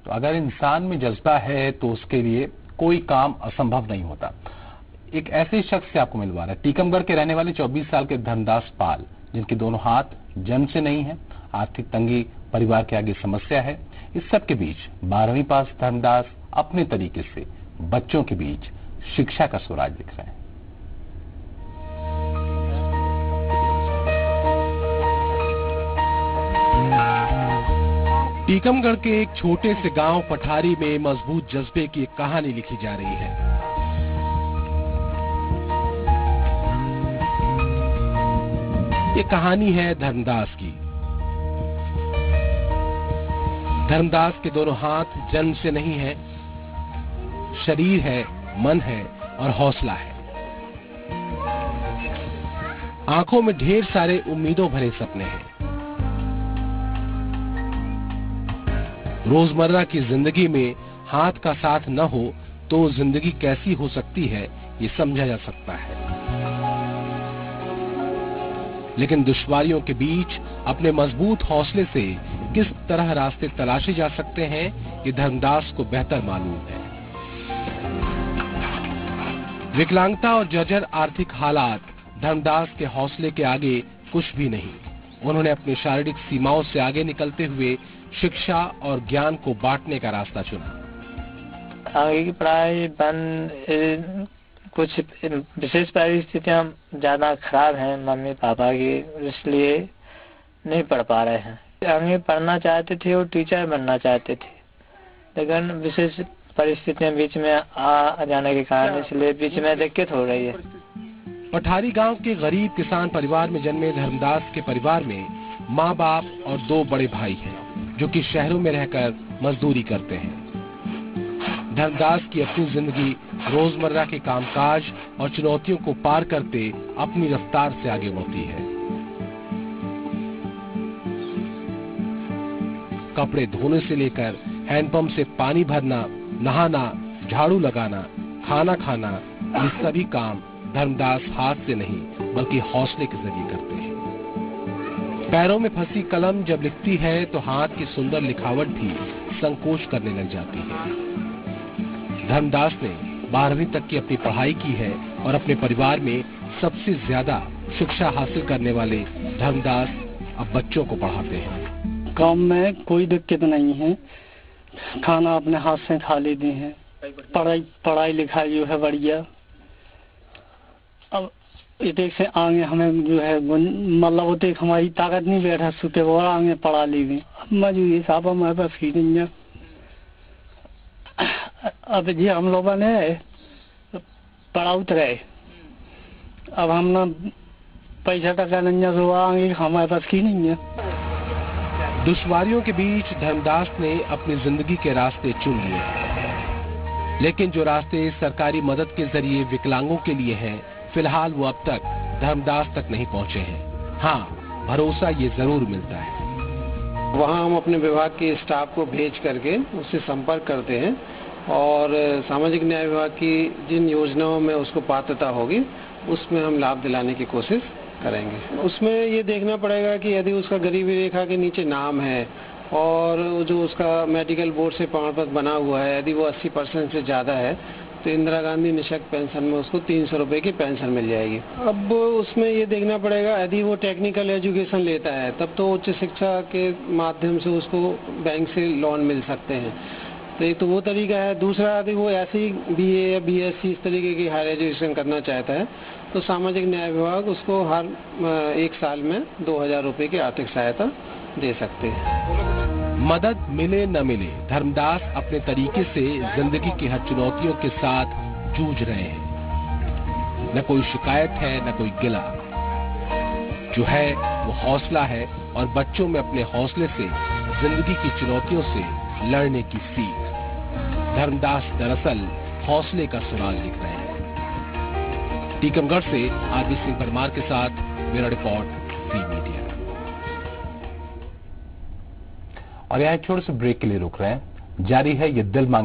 तो अगर इंसान में जज्बा है तो उसके लिए कोई काम असंभव नहीं होता। एक ऐसे शख्स से आपको मिलवा रहा है, टीकमगढ़ के रहने वाले 24 साल के धर्मदास पाल, जिनके दोनों हाथ जन्म से नहीं है। आर्थिक तंगी परिवार के आगे समस्या है। इस सब के बीच 12वीं पास धर्मदास अपने तरीके से बच्चों के बीच शिक्षा का स्वराज लिख रहे हैं। टीकमगढ़ के एक छोटे से गांव पठारी में मजबूत जज्बे की एक कहानी लिखी जा रही है। ये कहानी है धर्मदास की। धर्मदास के दोनों हाथ जन्म से नहीं है, शरीर है, मन है और हौसला है। आंखों में ढेर सारे उम्मीदों भरे सपने हैं। रोजमर्रा की जिंदगी में हाथ का साथ न हो तो जिंदगी कैसी हो सकती है, ये समझा जा सकता है। लेकिन दुश्वारियों के बीच अपने मजबूत हौसले से किस तरह रास्ते तलाशे जा सकते हैं, ये धर्मदास को बेहतर मालूम है। विकलांगता और जर्जर आर्थिक हालात धर्मदास के हौसले के आगे कुछ भी नहीं। उन्होंने अपनी शारीरिक सीमाओं से आगे निकलते हुए शिक्षा और ज्ञान को बांटने का रास्ता चुना। आगे की पढ़ाई बंद, कुछ विशेष परिस्थितियां ज्यादा खराब हैं मम्मी पापा की, इसलिए नहीं पढ़ पा रहे हैं। आगे पढ़ना चाहते थे और टीचर बनना चाहते थे, लेकिन विशेष परिस्थितियां बीच में आ जाने के कारण इसलिए बीच में दिक्कत हो रही है। पठारी गांव के गरीब किसान परिवार में जन्मे धर्मदास के परिवार में माँ बाप और 2 बड़े भाई हैं, जो कि शहरों में रहकर मजदूरी करते हैं। धर्मदास की अपनी जिंदगी रोजमर्रा के कामकाज और चुनौतियों को पार करते अपनी रफ्तार से आगे बढ़ती है। कपड़े धोने से लेकर हैंडपंप से पानी भरना, नहाना, झाड़ू लगाना, खाना खाना, ये सभी काम धर्मदास हाथ से नहीं बल्कि हौसले के जरिए करते हैं। पैरों में फंसी कलम जब लिखती है तो हाथ की सुंदर लिखावट भी संकोच करने लग जाती है। धर्मदास ने 12वीं तक की अपनी पढ़ाई की है और अपने परिवार में सबसे ज्यादा शिक्षा हासिल करने वाले धर्मदास अब बच्चों को पढ़ाते हैं। काम में कोई दिक्कत नहीं है, खाना अपने हाथ से खा लेते हैं, पढ़ाई लिखाई जो है बढ़िया। अब एक से आगे हमें जो है मतलब वो हमारी ताकत नहीं बैठा सुते वो आगे पढ़ा लेंगे। मजबूरी साहब हमारे पास ही नहीं है। अब जी हम लोगों ने पढ़ा उतरे, अब हम ना पैसा टका नहीं है तो आगे हमारे पास ही नहीं है। दुश्वारियों के बीच धर्मदास ने अपनी जिंदगी के रास्ते चुन लिए, लेकिन जो रास्ते सरकारी मदद के जरिए विकलांगों के लिए हैं, फिलहाल वो अब तक धर्मदास तक नहीं पहुंचे हैं। हाँ, भरोसा ये जरूर मिलता है। वहाँ हम अपने विभाग के स्टाफ को भेज करके उससे संपर्क करते हैं और सामाजिक न्याय विभाग की जिन योजनाओं में उसको पात्रता होगी उसमें हम लाभ दिलाने की कोशिश करेंगे। उसमें ये देखना पड़ेगा कि यदि उसका गरीबी रेखा के नीचे नाम है और जो उसका मेडिकल बोर्ड से प्रमाण पत्र बना हुआ है, यदि वो 80% से ज़्यादा है तो इंदिरा गांधी निःशक्त पेंशन में उसको 300 रुपए की पेंशन मिल जाएगी। अब उसमें ये देखना पड़ेगा, यदि वो टेक्निकल एजुकेशन लेता है तब तो उच्च शिक्षा के माध्यम से उसको बैंक से लोन मिल सकते हैं, तो एक तो वो तरीका है। दूसरा, यदि वो ऐसे ही BA या BSc इस तरीके की हायर एजुकेशन करना चाहता है तो सामाजिक न्याय विभाग उसको हर 1 साल में 2000 रुपए की आर्थिक सहायता दे सकते हैं। मदद मिले न मिले, धर्मदास अपने तरीके से जिंदगी की हर चुनौतियों के साथ जूझ रहे हैं। न कोई शिकायत है, न कोई गिला। जो है वो हौसला है और बच्चों में अपने हौसले से जिंदगी की चुनौतियों से लड़ने की सीख। धर्मदास दरअसल हौसले का सुराग लिख रहे हैं। टीकमगढ़ से आरबी सिंह परमार के साथ मेरा रिपोर्ट, वी मीडिया। और यहाँ एक छोटे से ब्रेक के लिए रुक रहे हैं। जारी है ये दिल मांगे